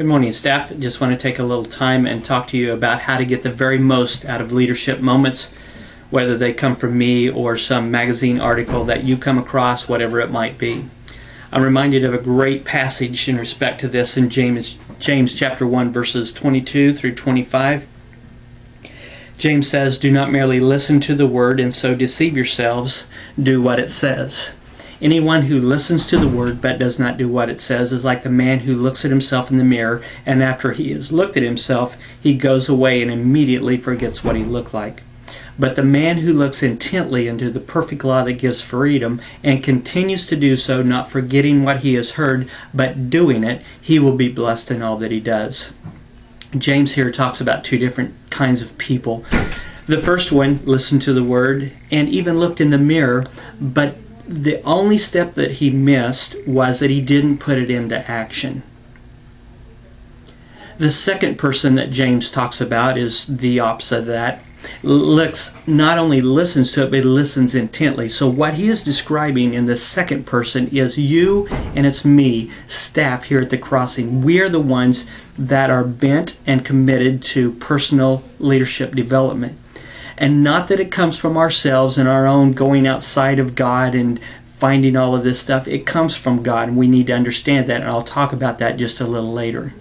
Good morning, staff. Just want to take a little time and talk to you about how to get the very most out of leadership moments, whether they come from me or some magazine article that you come across, whatever it might be. I'm reminded of a great passage in respect to this in James chapter 1, verses 22 through 25. James says, "Do not merely listen to the word and so deceive yourselves. Do what it says. Anyone who listens to the word but does not do what it says is like the man who looks at himself in the mirror, and after he has looked at himself, he goes away and immediately forgets what he looked like. But the man who looks intently into the perfect law that gives freedom and continues to do so, not forgetting what he has heard, but doing it, he will be blessed in all that he does." James here talks about two different kinds of people. The first one listened to the word and even looked in the mirror, but the only step that he missed was that he didn't put it into action. The second person that James talks about is the opposite of that. Not only listens to it, but listens intently. So what he is describing in the second person is you, and it's me, staff here at the Crossing. We are the ones that are bent and committed to personal leadership development. And not that it comes from ourselves and our own going outside of God and finding all of this stuff. It comes from God, and we need to understand that, and I'll talk about that just a little later.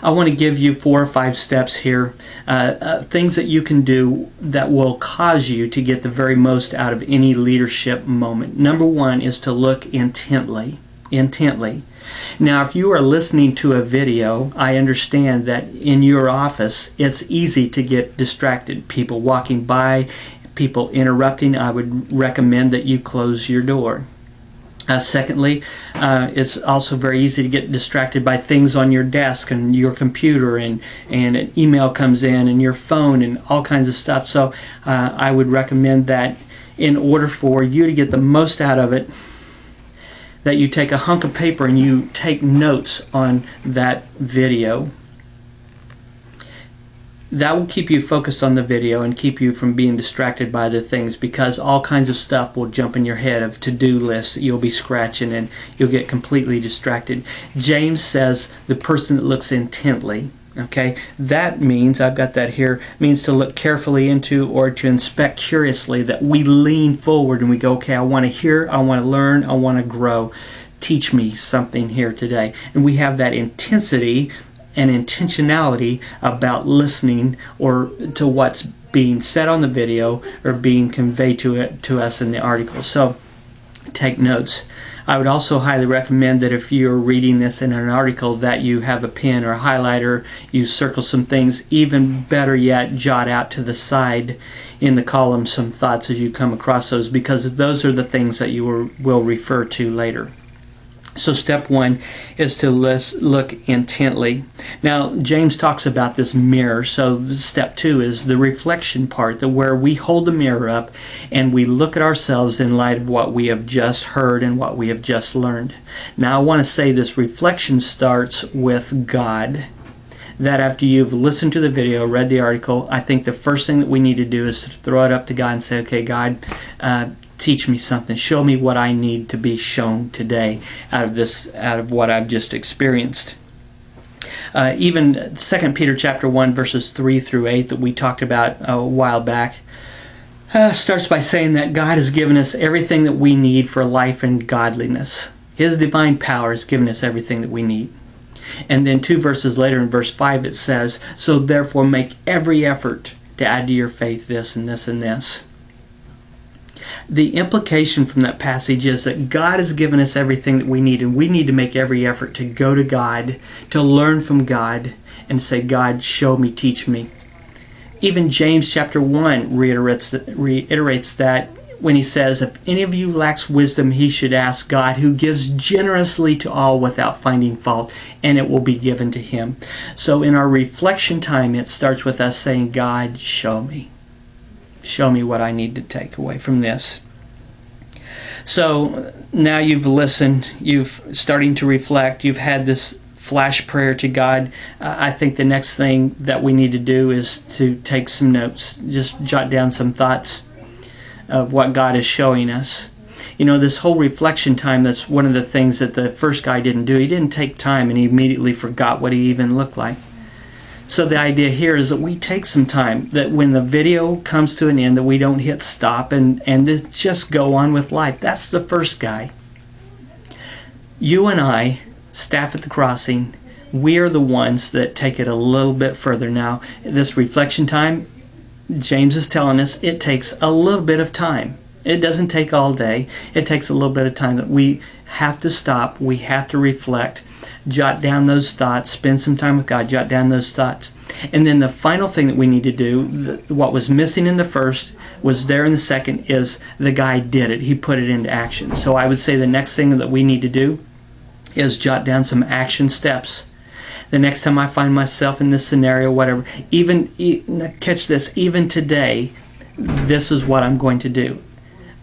I want to give you 4 or 5 steps here, things that you can do that will cause you to get the very most out of any leadership moment. Number 1 is to look intently. Now, if you are listening to a video, I understand that in your office, it's easy to get distracted. People walking by, people interrupting. I would recommend that you close your door. Secondly, it's also very easy to get distracted by things on your desk and your computer, and an email comes in and your phone and all kinds of stuff. So I would recommend that in order for you to get the most out of it, that you take a hunk of paper and you take notes on that video. That will keep you focused on the video and keep you from being distracted by the things, because all kinds of stuff will jump in your head of to-do lists that you'll be scratching and you'll get completely distracted. James says the person that looks intently. Okay, that means, I've got that here, means to look carefully into or to inspect curiously, that we lean forward and we go, okay, I want to hear, I want to learn, I want to grow. Teach me something here today. And we have that intensity and intentionality about listening or to what's being said on the video or being conveyed to us in the article. So take notes. I would also highly recommend that if you're reading this in an article, that you have a pen or a highlighter, you circle some things. Even better yet, jot out to the side in the column some thoughts as you come across those, because those are the things that you will refer to later. So step 1 is to look intently. Now, James talks about this mirror. So step 2 is the reflection part, where we hold the mirror up and we look at ourselves in light of what we have just heard and what we have just learned. Now, I want to say this reflection starts with God. That after you've listened to the video, read the article, I think the first thing that we need to do is to throw it up to God and say, okay, God, teach me something. Show me what I need to be shown today out of what I've just experienced. Even 2 Peter chapter 1 verses 3 through 8 that we talked about a while back starts by saying that God has given us everything that we need for life and godliness. His divine power has given us everything that we need. And then 2 verses later in verse 5 it says, "So therefore make every effort to add to your faith this and this and this." The implication from that passage is that God has given us everything that we need, and we need to make every effort to go to God, to learn from God, and say, God, show me, teach me. Even James chapter 1 reiterates that when he says, if any of you lacks wisdom, he should ask God, who gives generously to all without finding fault, and it will be given to him. So in our reflection time, it starts with us saying, God, show me. Show me what I need to take away from this. So now you've listened, you've starting to reflect, you've had this flash prayer to God. I think the next thing that we need to do is to take some notes. Just jot down some thoughts of what God is showing us. You know, this whole reflection time, that's one of the things that the first guy didn't do. He didn't take time, and he immediately forgot what he even looked like. So the idea here is that we take some time, that when the video comes to an end, that we don't hit stop and just go on with life. That's the first guy. You and I, staff at the Crossing, we are the ones that take it a little bit further. Now, this reflection time, James is telling us, it takes a little bit of time. It doesn't take all day. It takes a little bit of time that we have to stop. We have to reflect, jot down those thoughts, spend some time with God, jot down those thoughts. And then the final thing that we need to do, what was missing in the first was there in the second, is the guy did it. He put it into action. So I would say the next thing that we need to do is jot down some action steps. The next time I find myself in this scenario, whatever, catch this, even today, this is what I'm going to do.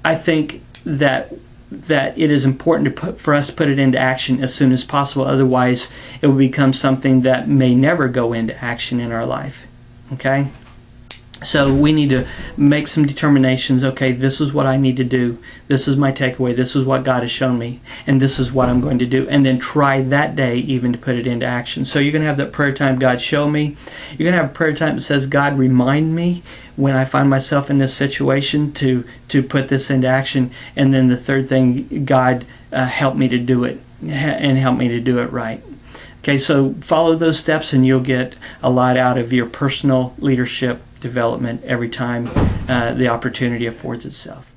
I think that it is important for us to put it into action as soon as possible. Otherwise, it will become something that may never go into action in our life. Okay? So we need to make some determinations. Okay, this is what I need to do. This is my takeaway. This is what God has shown me. And this is what I'm going to do. And then try that day even to put it into action. So you're going to have that prayer time, God, show me. You're going to have a prayer time that says, God, remind me when I find myself in this situation to put this into action. And then the third thing, God, help me to do it. And help me to do it right. Okay, so follow those steps and you'll get a lot out of your personal leadership development every time the opportunity affords itself.